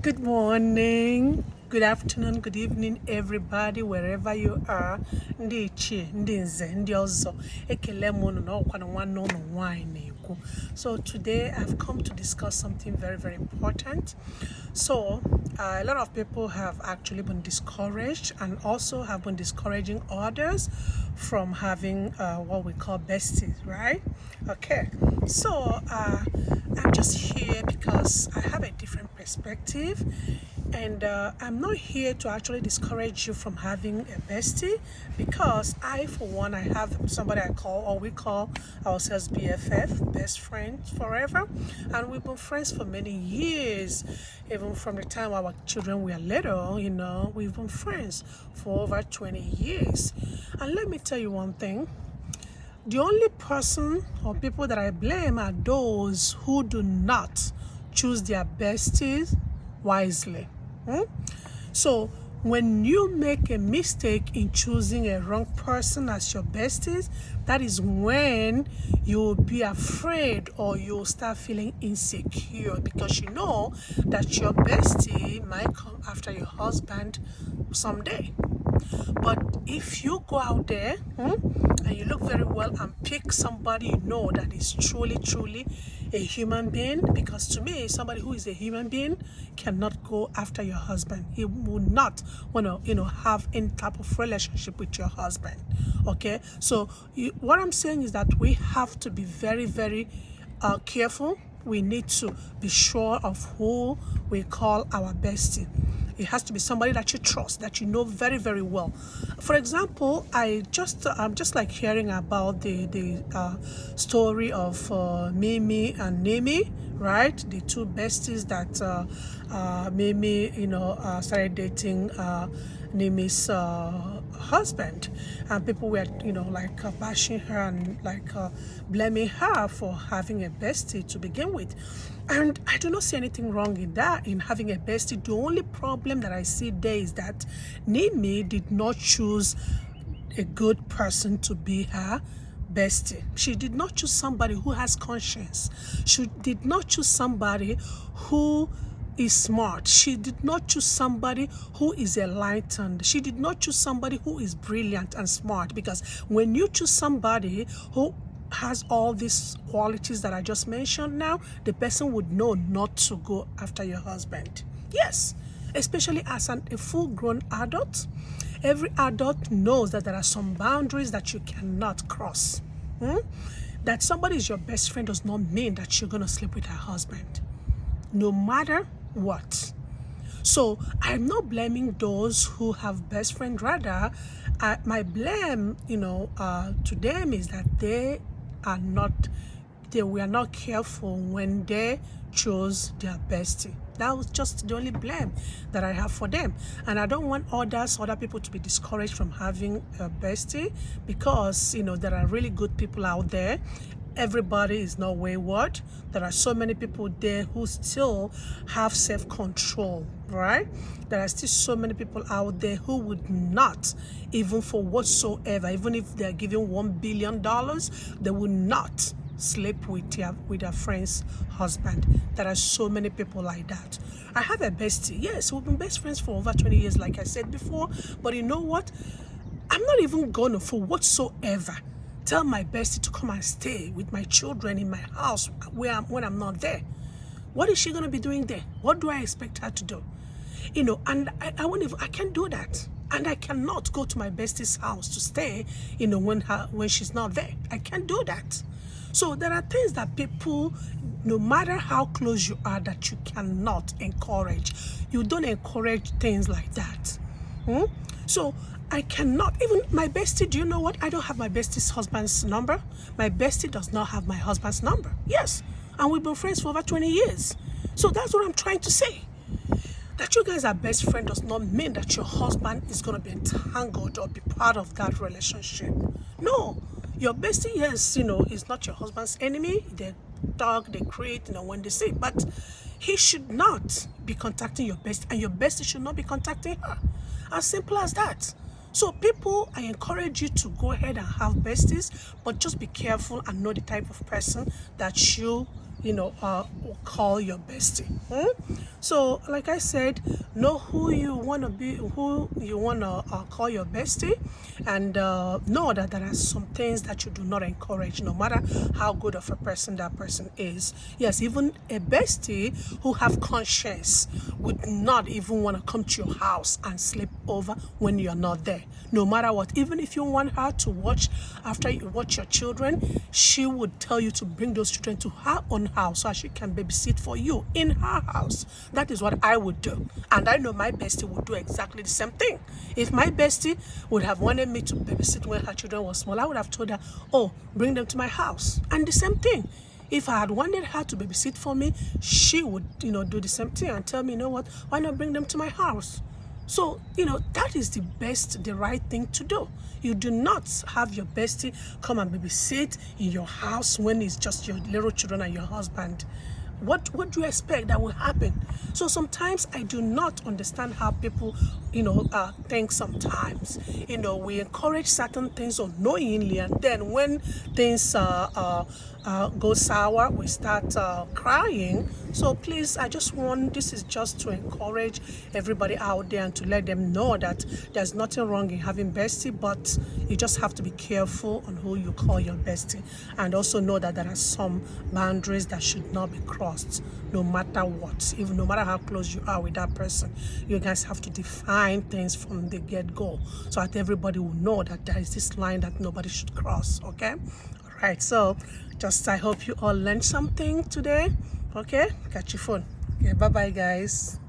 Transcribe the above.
Good morning, good afternoon, good evening, everybody, wherever you are. Ndị ichie, ndị nze, ndị ọzọ, ekele m unu na ọkwa na nwanne unu nwanyị na-ekwu. So today I've come to discuss something very, very important. So a lot of people have actually been discouraged and also have been discouraging others from having what we call besties, right? Okay, so I'm just here because I have a different perspective, and I'm not here to actually discourage you from having a bestie, because I, for one, I have somebody I call, or we call ourselves BFF, best friends forever, and we've been friends for many years. Even from the time our children were little, we've been friends for over 20 years. And let me tell you one thing. The only person or people that I blame are those who do not choose their besties wisely. So when you make a mistake in choosing a wrong person as your besties, that is when you'll be afraid or you'll start feeling insecure, because you know that your bestie might come after your husband someday. But if you go out there and you look very well and pick somebody you know that is truly a human being, because to me, somebody who is a human being cannot go after your husband. He will not want to, have any type of relationship with your husband. Okay, so what I'm saying is that we have to be very, very careful. We need to be sure of who we call our bestie. It has to be somebody that you trust, that you know very, very well. For example, I'm just like hearing about the story of Mimi and Nimi, right? The two besties that Mimi, started dating Nimi's husband, and people were, bashing her and blaming her for having a bestie to begin with. And I do not see anything wrong in that, in having a bestie. The only problem that I see there is that Nimi did not choose a good person to be her bestie. She did not choose somebody who has conscience. She did not choose somebody who is smart. She did not choose somebody who is enlightened. She did not choose somebody who is brilliant and smart, because when you choose somebody who has all these qualities that I just mentioned now, the person would know not to go after your husband. Yes, especially as a full-grown adult. Every adult knows that there are some boundaries that you cannot cross. That somebody is your best friend does not mean that you're going to sleep with her husband, no matter what. So I'm not blaming those who have best friend. Rather, my blame, to them is that they were not careful when they chose their bestie. That was just the only blame that I have for them. And I don't want other people to be discouraged from having a bestie, because, there are really good people out there. Everybody is not wayward. There are so many people there who still have self-control, right? There are still so many people out there who would not, even for whatsoever, even if they're given $1 billion, they would not sleep with their friend's husband. There are so many people like that. I have a bestie. Yes, we've been best friends for over 20 years, like I said before. But you know what? I'm not even gonna, for whatsoever, tell my bestie to come and stay with my children in my house when I'm not there. What is she going to be doing there? What do I expect her to do? And I can't do that. And I cannot go to my bestie's house to stay, when she's not there. I can't do that. So there are things that people, no matter how close you are, that you cannot encourage. You don't encourage things like that. So I cannot, even my bestie, do you know what? I don't have my bestie's husband's number. My bestie does not have my husband's number. Yes. And we've been friends for over 20 years. So that's what I'm trying to say. That you guys are best friends does not mean that your husband is going to be entangled or be part of that relationship. No. Your bestie, yes, is not your husband's enemy. They talk, they create, when they say. But he should not be contacting your bestie, and your bestie should not be contacting her. As simple as that. So people, I encourage you to go ahead and have besties, but just be careful and know the type of person that you call your bestie. So like I said, know who you want to call your bestie, and know that there are some things that you do not encourage, no matter how good of a person that person is. Yes, even a bestie who have conscience would not even want to come to your house and sleep over when you're not there, no matter what. Even if you want her to watch after you watch your children, she would tell you to bring those children to her own house so she can babysit for you in her house. That is what I would do, and I know my bestie would do exactly the same thing. If my bestie would have wanted me to babysit when her children were small, I would have told her, oh, bring them to my house. And the same thing, if I had wanted her to babysit for me, she would do the same thing and tell me, you know what, why not bring them to my house? So, that is the right thing to do. You do not have your bestie come and babysit in your house when it's just your little children and your husband. What do you expect that will happen? So sometimes I do not understand how people, think sometimes. We encourage certain things unknowingly, and then when things go sour, we start crying. So please, this is just to encourage everybody out there and to let them know that there's nothing wrong in having bestie, but you just have to be careful on who you call your bestie, and also know that there are some boundaries that should not be crossed, no matter what. Even no matter how close you are with that person, you guys have to define things from the get-go so that everybody will know that there is this line that nobody should cross. Okay, all right. So I hope you all learned something today. Okay, catch your phone. Okay, bye bye guys.